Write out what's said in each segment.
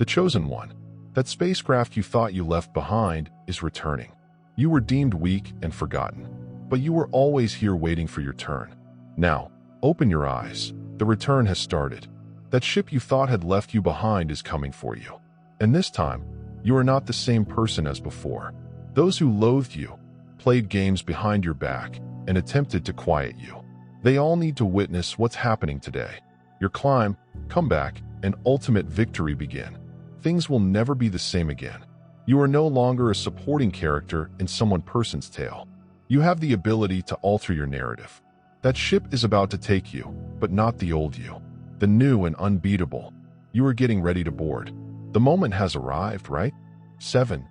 The chosen one, that spacecraft you thought you left behind, is returning. You were deemed weak and forgotten, but you were always here waiting for your turn. Now, open your eyes. The return has started. That ship you thought had left you behind is coming for you. And this time, you are not the same person as before. Those who loathed you, played games behind your back, and attempted to quiet you, they all need to witness what's happening today. Your climb, comeback, and ultimate victory begin. Things will never be the same again. You are no longer a supporting character in some person's tale. You have the ability to alter your narrative. That ship is about to take you, but not the old you. The new and unbeatable. You are getting ready to board. The moment has arrived, right? 7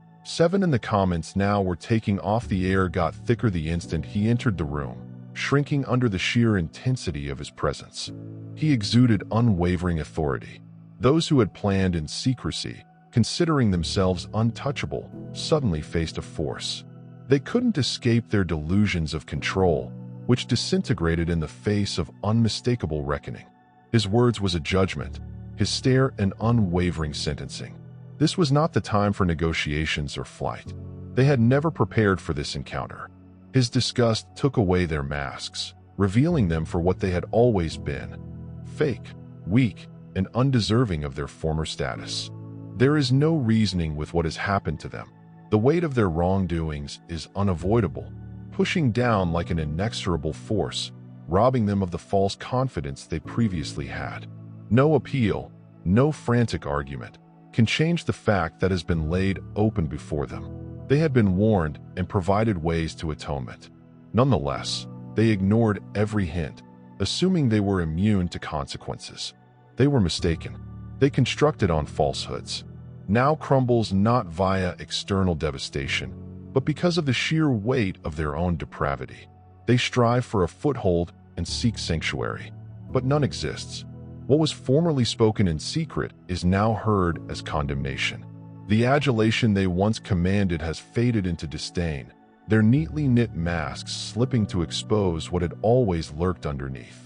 in the comments now. Were taking off. The air got thicker the instant he entered the room, shrinking under the sheer intensity of his presence. He exuded unwavering authority. Those who had planned in secrecy, considering themselves untouchable, suddenly faced a force. They couldn't escape their delusions of control, which disintegrated in the face of unmistakable reckoning. His words was a judgment, his stare an unwavering sentencing. This was not the time for negotiations or flight. They had never prepared for this encounter. His disgust took away their masks, revealing them for what they had always been: fake, weak, and undeserving of their former status. There is no reasoning with what has happened to them. The weight of their wrongdoings is unavoidable, pushing down like an inexorable force, robbing them of the false confidence they previously had. No appeal, no frantic argument, can change the fact that has been laid open before them. They had been warned and provided ways to atonement. Nonetheless, they ignored every hint, assuming they were immune to consequences. They were mistaken. They constructed on falsehoods. Now crumbles not via external devastation, but because of the sheer weight of their own depravity. They strive for a foothold and seek sanctuary, but none exists. What was formerly spoken in secret is now heard as condemnation. The adulation they once commanded has faded into disdain, their neatly knit masks slipping to expose what had always lurked underneath.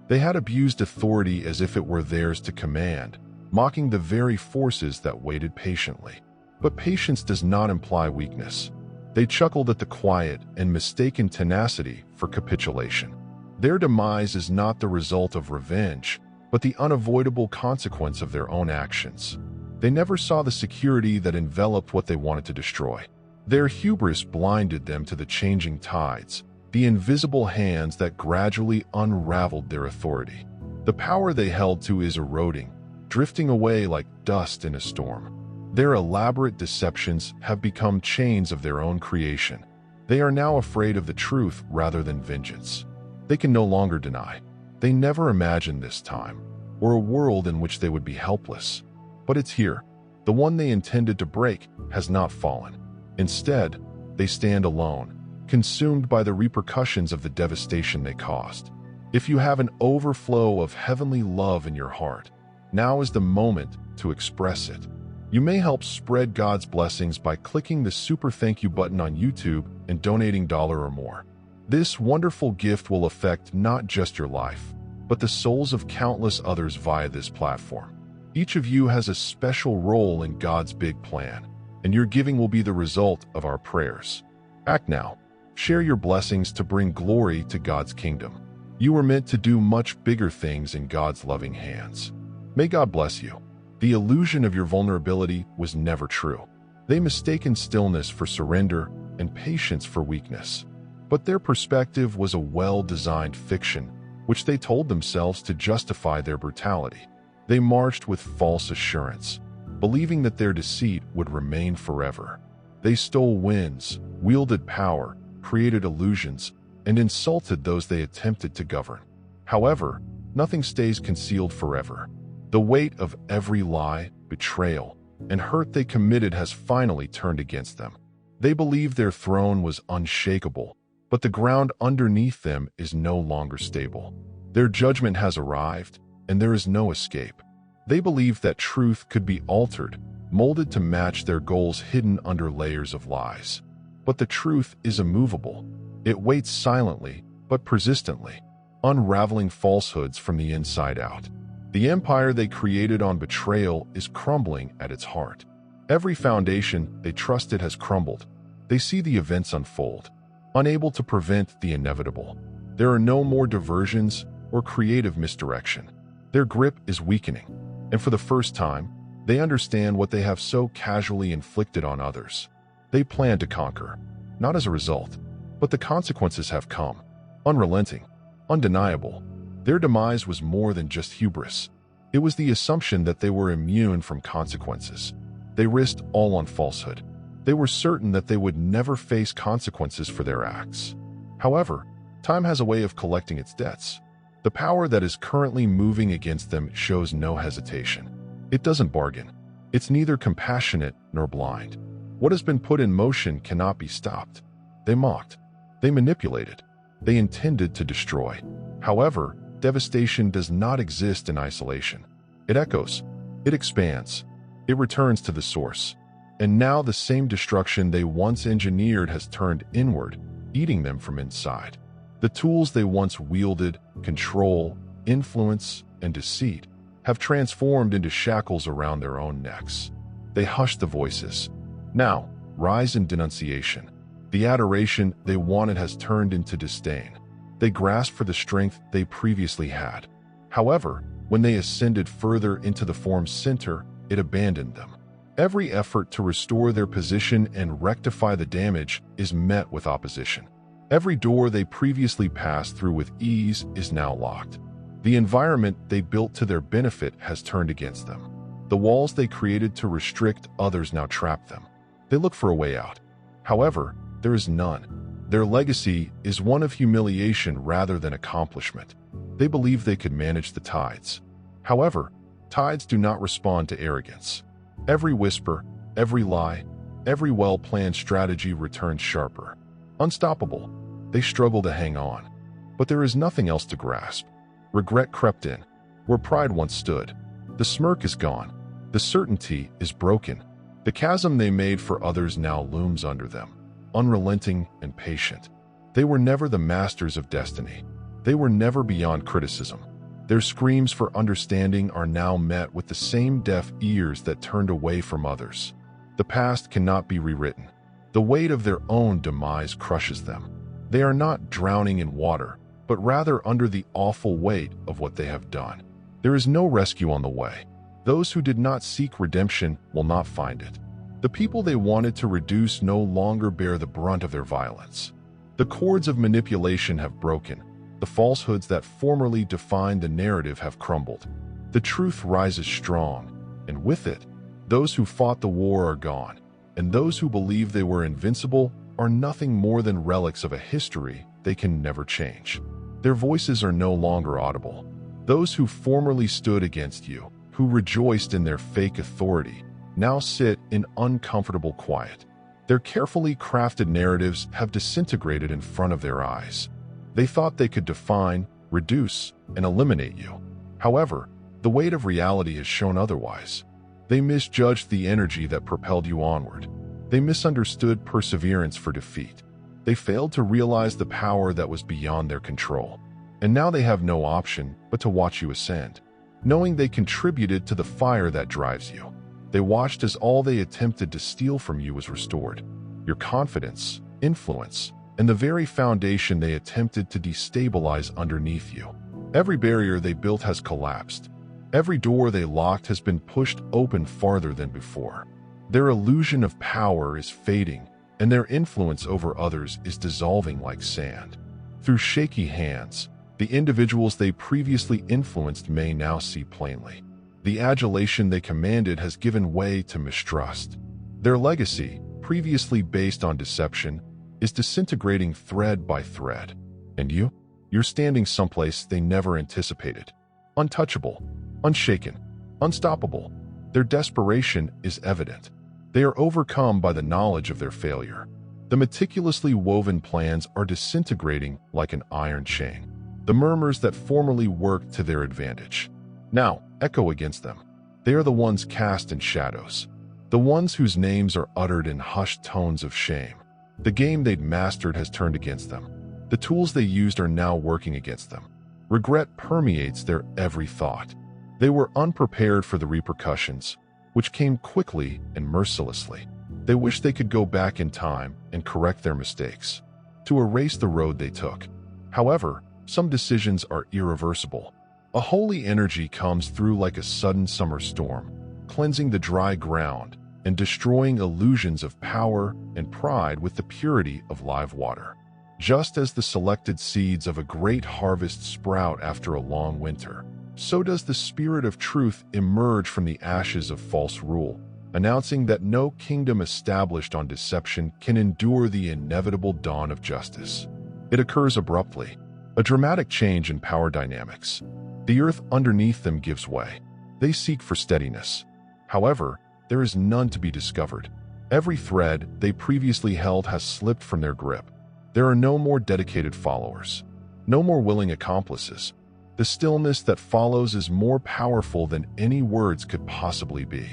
They had abused authority as if it were theirs to command, mocking the very forces that waited patiently. But patience does not imply weakness. They chuckled at the quiet and mistaken tenacity for capitulation. Their demise is not the result of revenge, but the unavoidable consequence of their own actions. They never saw the security that enveloped what they wanted to destroy. Their hubris blinded them to the changing tides, the invisible hands that gradually unraveled their authority. The power they held to is eroding, drifting away like dust in a storm. Their elaborate deceptions have become chains of their own creation. They are now afraid of the truth rather than vengeance. They can no longer deny. They never imagined this time, or a world in which they would be helpless. But it's here. The one they intended to break has not fallen. Instead, they stand alone, consumed by the repercussions of the devastation they caused. If you have an overflow of heavenly love in your heart, now is the moment to express it. You may help spread God's blessings by clicking the super thank you button on YouTube and donating $1 or more. This wonderful gift will affect not just your life, but the souls of countless others via this platform. Each of you has a special role in God's big plan, and your giving will be the result of our prayers. Act now. Share your blessings to bring glory to God's kingdom. You were meant to do much bigger things in God's loving hands. May God bless you. The illusion of your vulnerability was never true. They mistaken stillness for surrender and patience for weakness. But their perspective was a well-designed fiction, which they told themselves to justify their brutality. They marched with false assurance, believing that their deceit would remain forever. They stole winds, wielded power, created illusions, and insulted those they attempted to govern. However, nothing stays concealed forever. The weight of every lie, betrayal, and hurt they committed has finally turned against them. They believed their throne was unshakable, but the ground underneath them is no longer stable. Their judgment has arrived, and there is no escape. They believed that truth could be altered, molded to match their goals hidden under layers of lies. But the truth is immovable. It waits silently, but persistently, unraveling falsehoods from the inside out. The empire they created on betrayal is crumbling at its heart. Every foundation they trusted has crumbled. They see the events unfold, unable to prevent the inevitable. There are no more diversions or creative misdirection. Their grip is weakening, and for the first time, they understand what they have so casually inflicted on others. They plan to conquer, not as a result, but the consequences have come. Unrelenting, undeniable. Their demise was more than just hubris. It was the assumption that they were immune from consequences. They risked all on falsehood. They were certain that they would never face consequences for their acts. However, time has a way of collecting its debts. The power that is currently moving against them shows no hesitation. It doesn't bargain. It's neither compassionate nor blind. What has been put in motion cannot be stopped. They mocked. They manipulated. They intended to destroy. However, devastation does not exist in isolation. It echoes. It expands. It returns to the source. And now the same destruction they once engineered has turned inward, eating them from inside. The tools they once wielded, control, influence, and deceit, have transformed into shackles around their own necks. They hush the voices. Now, rise in denunciation. The adoration they wanted has turned into disdain. They grasp for the strength they previously had. However, when they ascended further into the form's center, it abandoned them. Every effort to restore their position and rectify the damage is met with opposition. Every door they previously passed through with ease is now locked. The environment they built to their benefit has turned against them. The walls they created to restrict others now trap them. They look for a way out. However, there is none. Their legacy is one of humiliation rather than accomplishment. They believe they could manage the tides. However, tides do not respond to arrogance. Every whisper, every lie, every well-planned strategy returns sharper. Unstoppable, they struggle to hang on. But there is nothing else to grasp. Regret crept in. Where pride once stood, the smirk is gone. The certainty is broken. The chasm they made for others now looms under them, unrelenting and patient. They were never the masters of destiny. They were never beyond criticism. Their screams for understanding are now met with the same deaf ears that turned away from others. The past cannot be rewritten. The weight of their own demise crushes them. They are not drowning in water, but rather under the awful weight of what they have done. There is no rescue on the way. Those who did not seek redemption will not find it. The people they wanted to reduce no longer bear the brunt of their violence. The cords of manipulation have broken. The falsehoods that formerly defined the narrative have crumbled. The truth rises strong, and with it, those who fought the war are gone, and those who believed they were invincible are nothing more than relics of a history they can never change. Their voices are no longer audible. Those who formerly stood against you, who rejoiced in their fake authority, now sit in uncomfortable quiet. Their carefully crafted narratives have disintegrated in front of their eyes. They thought they could define, reduce, and eliminate you. However, the weight of reality has shown otherwise. They misjudged the energy that propelled you onward. They misunderstood perseverance for defeat. They failed to realize the power that was beyond their control. And now they have no option but to watch you ascend, knowing they contributed to the fire that drives you. They watched as all they attempted to steal from you was restored. Your confidence, influence, and the very foundation they attempted to destabilize underneath you. Every barrier they built has collapsed. Every door they locked has been pushed open farther than before. Their illusion of power is fading, and their influence over others is dissolving like sand. Through shaky hands, the individuals they previously influenced may now see plainly. The adulation they commanded has given way to mistrust. Their legacy, previously based on deception, is disintegrating thread by thread. And you're standing someplace they never anticipated. Untouchable, unshaken, unstoppable. Their desperation is evident. They are overcome by the knowledge of their failure. The meticulously woven plans are disintegrating like an iron chain. The murmurs that formerly worked to their advantage now echo against them. They are the ones cast in shadows, the ones whose names are uttered in hushed tones of shame. The game they'd mastered has turned against them. The tools they used are now working against them. Regret permeates their every thought. They were unprepared for the repercussions, which came quickly and mercilessly. They wished they could go back in time and correct their mistakes, to erase the road they took. However, some decisions are irreversible. A holy energy comes through like a sudden summer storm, cleansing the dry ground and destroying illusions of power and pride with the purity of live water. Just as the selected seeds of a great harvest sprout after a long winter, so does the Spirit of truth emerge from the ashes of false rule, announcing that no kingdom established on deception can endure the inevitable dawn of justice. It occurs abruptly, a dramatic change in power dynamics. The earth underneath them gives way. They seek for steadiness. However, there is none to be discovered. Every thread they previously held has slipped from their grip. There are no more dedicated followers, no more willing accomplices. The stillness that follows is more powerful than any words could possibly be.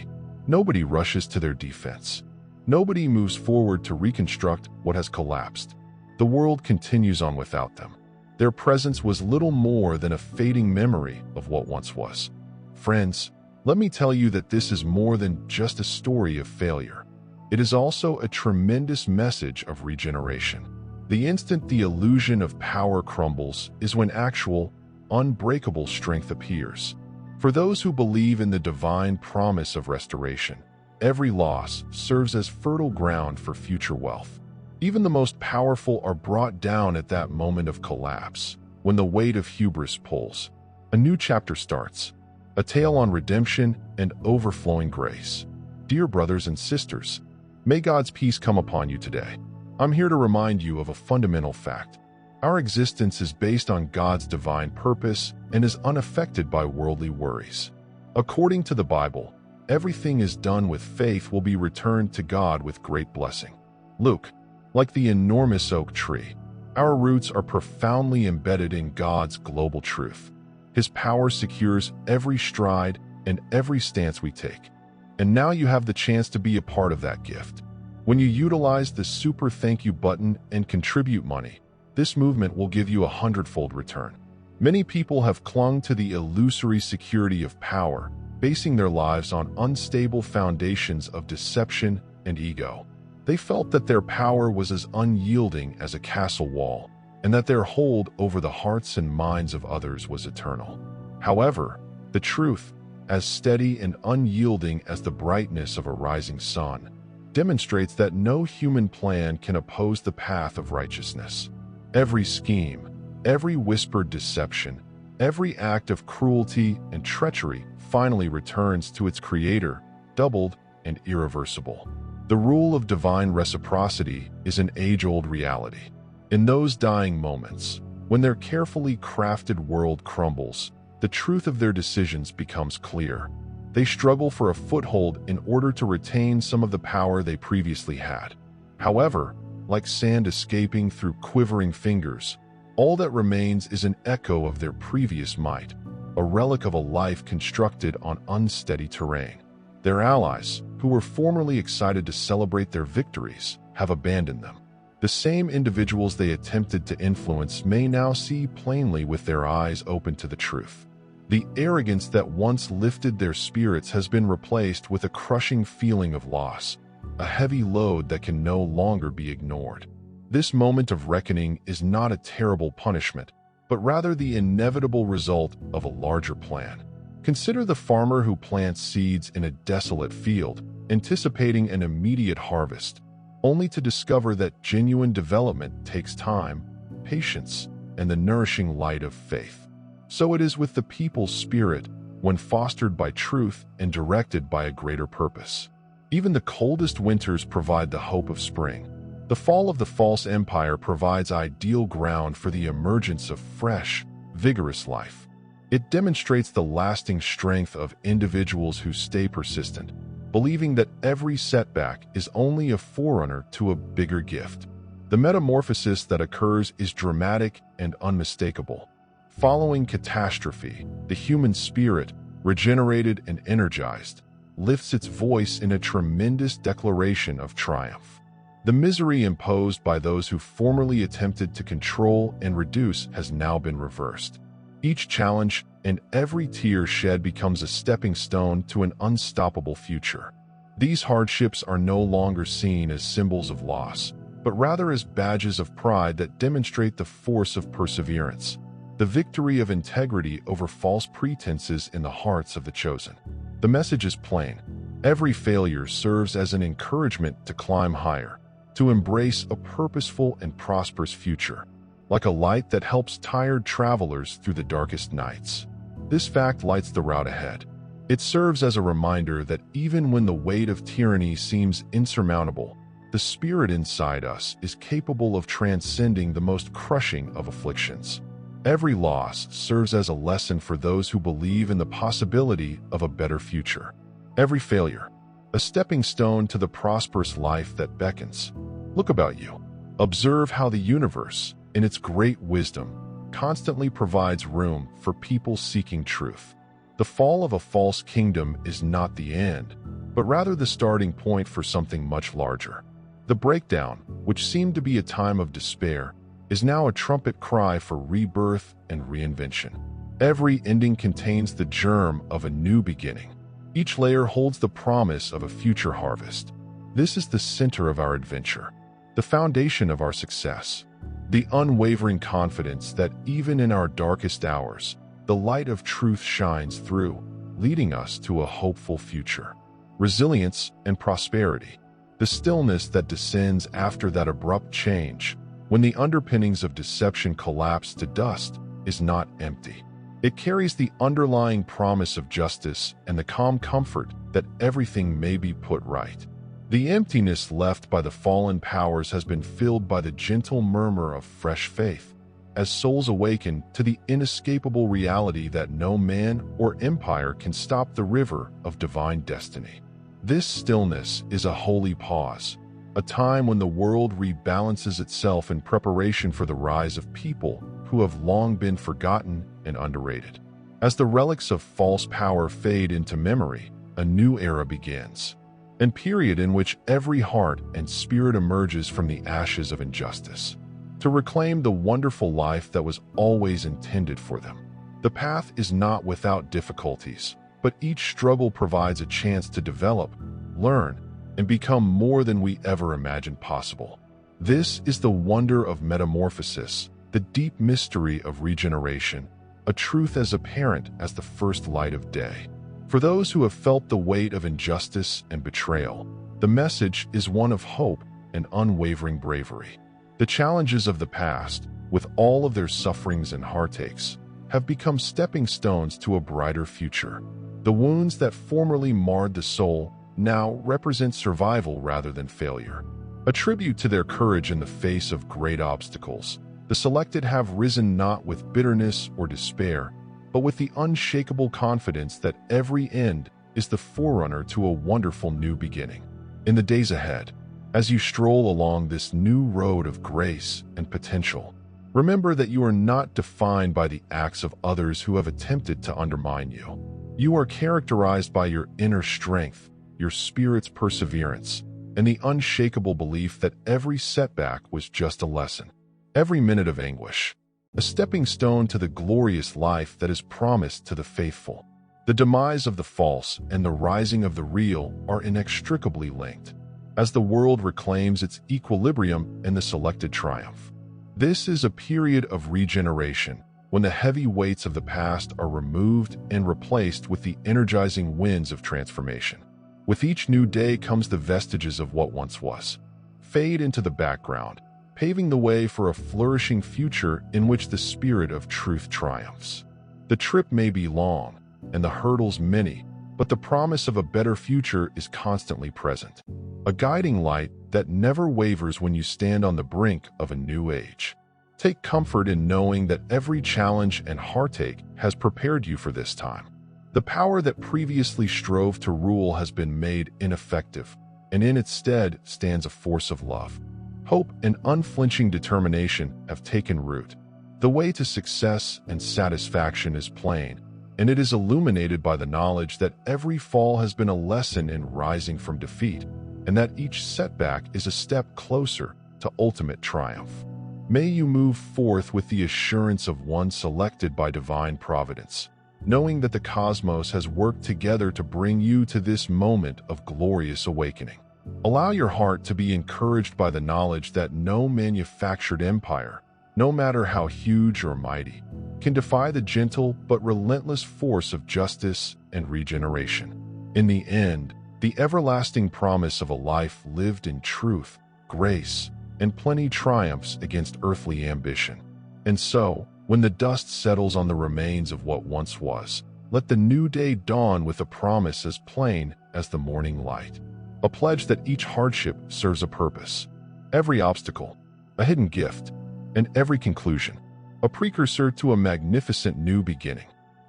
Nobody rushes to their defense. Nobody moves forward to reconstruct what has collapsed. The world continues on without them. Their presence was little more than a fading memory of what once was. Friends, let me tell you that this is more than just a story of failure. It is also a tremendous message of regeneration. The instant the illusion of power crumbles is when actual, unbreakable strength appears. For those who believe in the divine promise of restoration, every loss serves as fertile ground for future wealth. Even the most powerful are brought down at that moment of collapse, when the weight of hubris pulls. A new chapter starts, a tale on redemption and overflowing grace. Dear brothers and sisters, may God's peace come upon you today. I'm here to remind you of a fundamental fact. Our existence is based on God's divine purpose and is unaffected by worldly worries. According to the Bible, everything is done with faith will be returned to God with great blessing. Luke, like the enormous oak tree, our roots are profoundly embedded in God's global truth. His power secures every stride and every stance we take. And now you have the chance to be a part of that gift. When you utilize the super thank you button and contribute money, this movement will give you a 100-fold return. Many people have clung to the illusory security of power, basing their lives on unstable foundations of deception and ego. They felt that their power was as unyielding as a castle wall, and that their hold over the hearts and minds of others was eternal. However, the truth, as steady and unyielding as the brightness of a rising sun, demonstrates that no human plan can oppose the path of righteousness. Every scheme, every whispered deception, every act of cruelty and treachery finally returns to its creator, doubled and irreversible. The rule of divine reciprocity is an age-old reality. In those dying moments, when their carefully crafted world crumbles, the truth of their decisions becomes clear. They struggle for a foothold in order to retain some of the power they previously had. However, like sand escaping through quivering fingers, all that remains is an echo of their previous might, a relic of a life constructed on unsteady terrain. Their allies, who were formerly excited to celebrate their victories, have abandoned them. The same individuals they attempted to influence may now see plainly with their eyes open to the truth. The arrogance that once lifted their spirits has been replaced with a crushing feeling of loss, a heavy load that can no longer be ignored. This moment of reckoning is not a terrible punishment, but rather the inevitable result of a larger plan. Consider the farmer who plants seeds in a desolate field, anticipating an immediate harvest, only to discover that genuine development takes time, patience, and the nourishing light of faith. So it is with the people's spirit when fostered by truth and directed by a greater purpose. Even the coldest winters provide the hope of spring. The fall of the false empire provides ideal ground for the emergence of fresh, vigorous life. It demonstrates the lasting strength of individuals who stay persistent, believing that every setback is only a forerunner to a bigger gift. The metamorphosis that occurs is dramatic and unmistakable. Following catastrophe, the human spirit, regenerated and energized, lifts its voice in a tremendous declaration of triumph. The misery imposed by those who formerly attempted to control and reduce has now been reversed. Each challenge and every tear shed becomes a stepping stone to an unstoppable future. These hardships are no longer seen as symbols of loss, but rather as badges of pride that demonstrate the force of perseverance, the victory of integrity over false pretenses in the hearts of the chosen. The message is plain. Every failure serves as an encouragement to climb higher, to embrace a purposeful and prosperous future, like a light that helps tired travelers through the darkest nights. This fact lights the route ahead. It serves as a reminder that even when the weight of tyranny seems insurmountable, the spirit inside us is capable of transcending the most crushing of afflictions. Every loss serves as a lesson for those who believe in the possibility of a better future. Every failure, a stepping stone to the prosperous life that beckons. Look about you. Observe how the universe, in its great wisdom, constantly provides room for people seeking truth. The fall of a false kingdom is not the end, but rather the starting point for something much larger. The breakdown, which seemed to be a time of despair, is now a trumpet cry for rebirth and reinvention. Every ending contains the germ of a new beginning. Each layer holds the promise of a future harvest. This is the center of our adventure, the foundation of our success, the unwavering confidence that even in our darkest hours, the light of truth shines through, leading us to a hopeful future. Resilience and prosperity. The stillness that descends after that abrupt change, when the underpinnings of deception collapse to dust, is not empty. It carries the underlying promise of justice and the calm comfort that everything may be put right. The emptiness left by the fallen powers has been filled by the gentle murmur of fresh faith, as souls awaken to the inescapable reality that no man or empire can stop the river of divine destiny. This stillness is a holy pause, a time when the world rebalances itself in preparation for the rise of people who have long been forgotten and underrated. As the relics of false power fade into memory, a new era begins, a period in which every heart and spirit emerges from the ashes of injustice, to reclaim the wonderful life that was always intended for them. The path is not without difficulties, but each struggle provides a chance to develop, learn, and become more than we ever imagined possible. This is the wonder of metamorphosis, the deep mystery of regeneration, a truth as apparent as the first light of day. For those who have felt the weight of injustice and betrayal, the message is one of hope and unwavering bravery. The challenges of the past, with all of their sufferings and heartaches, have become stepping stones to a brighter future. The wounds that formerly marred the soul now represent survival rather than failure. A tribute to their courage in the face of great obstacles, the selected have risen not with bitterness or despair, but with the unshakable confidence that every end is the forerunner to a wonderful new beginning. In the days ahead, as you stroll along this new road of grace and potential, remember that you are not defined by the acts of others who have attempted to undermine you. You are characterized by your inner strength, your spirit's perseverance, and the unshakable belief that every setback was just a lesson. Every minute of anguish, a stepping stone to the glorious life that is promised to the faithful. The demise of the false and the rising of the real are inextricably linked, as the world reclaims its equilibrium and the selected triumph. This is a period of regeneration, when the heavy weights of the past are removed and replaced with the energizing winds of transformation. With each new day comes the vestiges of what once was, fade into the background, paving the way for a flourishing future in which the spirit of truth triumphs. The trip may be long, and the hurdles many, but the promise of a better future is constantly present, a guiding light that never wavers when you stand on the brink of a new age. Take comfort in knowing that every challenge and heartache has prepared you for this time. The power that previously strove to rule has been made ineffective, and in its stead stands a force of love. Hope and unflinching determination have taken root. The way to success and satisfaction is plain, and it is illuminated by the knowledge that every fall has been a lesson in rising from defeat, and that each setback is a step closer to ultimate triumph. May you move forth with the assurance of one selected by divine providence, knowing that the cosmos has worked together to bring you to this moment of glorious awakening. Allow your heart to be encouraged by the knowledge that no manufactured empire, no matter how huge or mighty, can defy the gentle but relentless force of justice and regeneration. In the end, the everlasting promise of a life lived in truth, grace, and plenty triumphs against earthly ambition. And so, when the dust settles on the remains of what once was, let the new day dawn with a promise as plain as the morning light. A pledge that each hardship serves a purpose, every obstacle, a hidden gift, and every conclusion, a precursor to a magnificent new beginning.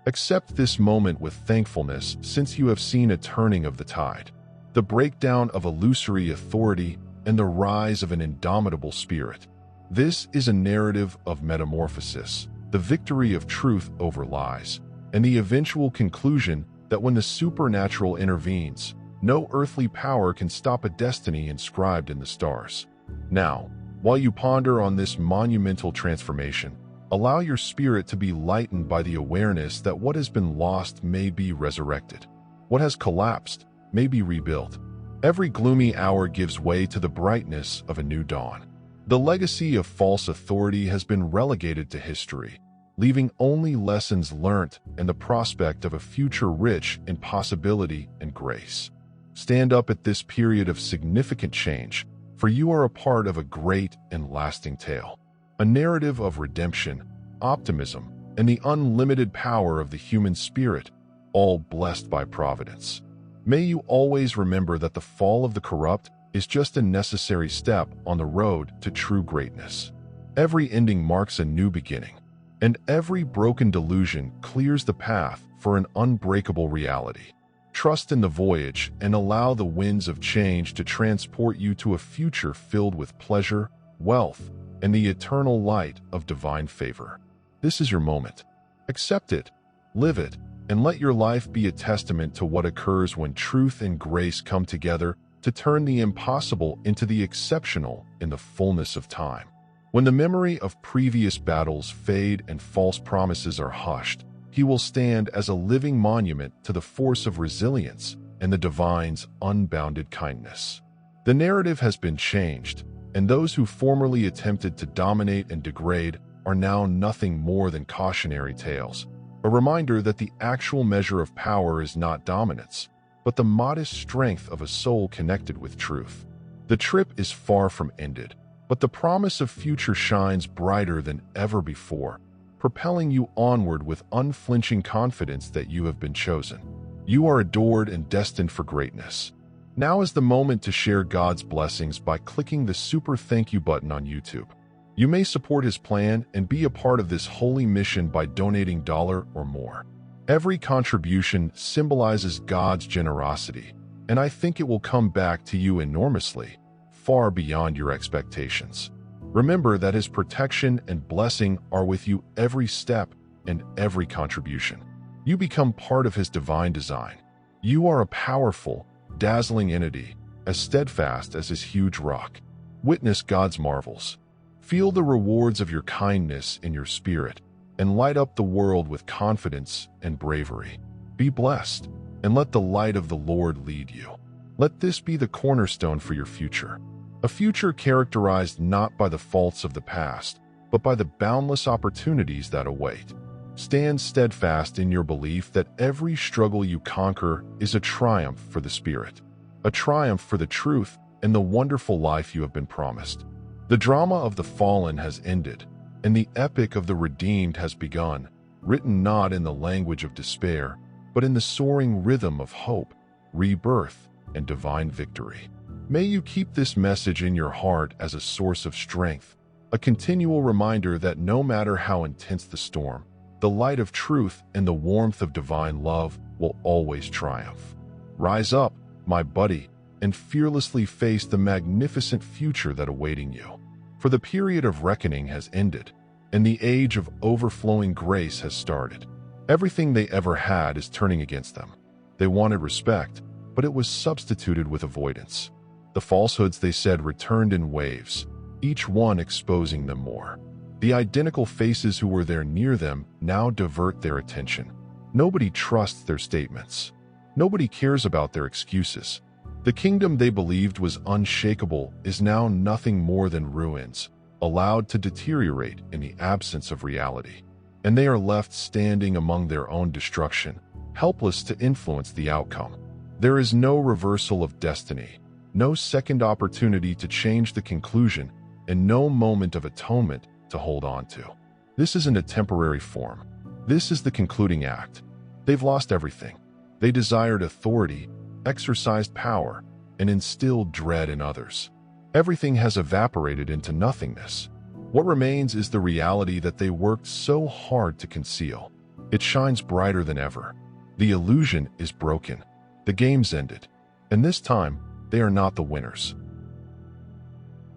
Accept this moment with thankfulness, since you have seen a turning of the tide, the breakdown of illusory authority, and the rise of an indomitable spirit. This is a narrative of metamorphosis, the victory of truth over lies, and the eventual conclusion that when the supernatural intervenes, no earthly power can stop a destiny inscribed in the stars. Now, while you ponder on this monumental transformation, allow your spirit to be lightened by the awareness that what has been lost may be resurrected. What has collapsed may be rebuilt. Every gloomy hour gives way to the brightness of a new dawn. The legacy of false authority has been relegated to history, leaving only lessons learnt and the prospect of a future rich in possibility and grace. Stand up at this period of significant change, for you are a part of a great and lasting tale, a narrative of redemption, optimism, and the unlimited power of the human spirit, all blessed by providence. May you always remember that the fall of the corrupt is just a necessary step on the road to true greatness. Every ending marks a new beginning, and every broken delusion clears the path for an unbreakable reality. Trust in the voyage and allow the winds of change to transport you to a future filled with pleasure, wealth, and the eternal light of divine favor. This is your moment. Accept it, live it, and let your life be a testament to what occurs when truth and grace come together to turn the impossible into the exceptional in the fullness of time. When the memory of previous battles fade and false promises are hushed, he will stand as a living monument to the force of resilience and the divine's unbounded kindness. The narrative has been changed, and those who formerly attempted to dominate and degrade are now nothing more than cautionary tales, a reminder that the actual measure of power is not dominance, but the modest strength of a soul connected with truth. The trip is far from ended, but the promise of future shines brighter than ever before, propelling you onward with unflinching confidence that you have been chosen. You are adored and destined for greatness. Now is the moment to share God's blessings by clicking the super thank you button on YouTube. You may support his plan and be a part of this holy mission by donating $1 or more. Every contribution symbolizes God's generosity, and I think it will come back to you enormously, far beyond your expectations. Remember that his protection and blessing are with you every step and every contribution. You become part of his divine design. You are a powerful, dazzling entity, as steadfast as his huge rock. Witness God's marvels. Feel the rewards of your kindness in your spirit, and light up the world with confidence and bravery. Be blessed, and let the light of the Lord lead you. Let this be the cornerstone for your future. A future characterized not by the faults of the past, but by the boundless opportunities that await. Stand steadfast in your belief that every struggle you conquer is a triumph for the Spirit, a triumph for the truth and the wonderful life you have been promised. The drama of the fallen has ended, and the epic of the redeemed has begun, written not in the language of despair, but in the soaring rhythm of hope, rebirth, and divine victory. May you keep this message in your heart as a source of strength, a continual reminder that no matter how intense the storm, the light of truth and the warmth of divine love will always triumph. Rise up, my buddy, and fearlessly face the magnificent future that awaiting you. For the period of reckoning has ended, and the age of overflowing grace has started. Everything they ever had is turning against them. They wanted respect, but it was substituted with avoidance. The falsehoods they said returned in waves, each one exposing them more. The identical faces who were there near them now divert their attention. Nobody trusts their statements. Nobody cares about their excuses. The kingdom they believed was unshakable is now nothing more than ruins, allowed to deteriorate in the absence of reality. And they are left standing among their own destruction, helpless to influence the outcome. There is no reversal of destiny, no second opportunity to change the conclusion, and no moment of atonement to hold on to. This isn't a temporary form. This is the concluding act. They've lost everything. They desired authority, exercised power, and instilled dread in others. Everything has evaporated into nothingness. What remains is the reality that they worked so hard to conceal. It shines brighter than ever. The illusion is broken. The game's ended. And this time, they are not the winners.